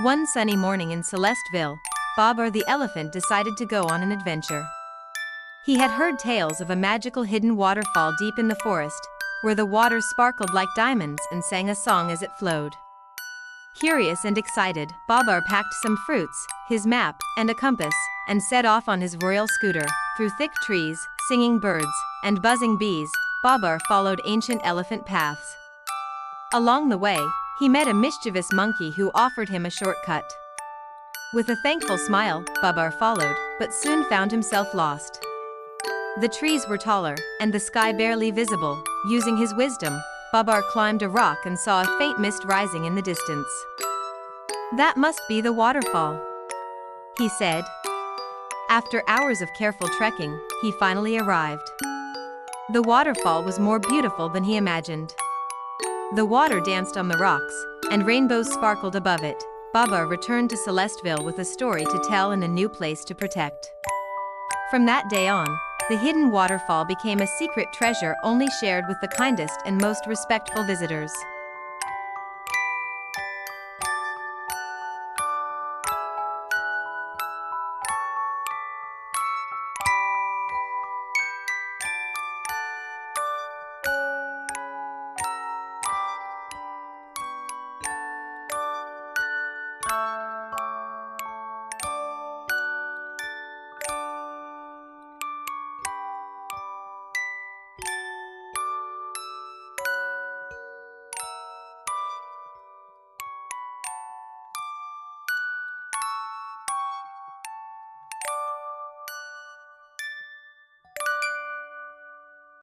One sunny morning in Celesteville, Babar the elephant decided to go on an adventure. He had heard tales of a magical hidden waterfall deep in the forest, where the water sparkled like diamonds and sang a song as it flowed. Curious and excited, Babar packed some fruits, his map, and a compass, and set off on his royal scooter. Through thick trees, singing birds, and buzzing bees, Babar followed ancient elephant paths. Along the way, he met a mischievous monkey who offered him a shortcut. With a thankful smile, Babar followed, but soon found himself lost. The trees were taller, and the sky barely visible. Using his wisdom, Babar climbed a rock and saw a faint mist rising in the distance. "That must be the waterfall," he said. After hours of careful trekking, he finally arrived. The waterfall was more beautiful than he imagined. The water danced on the rocks, and rainbows sparkled above it. Babar returned to Celesteville with a story to tell and a new place to protect. From that day on, the hidden waterfall became a secret treasure only shared with the kindest and most respectful visitors.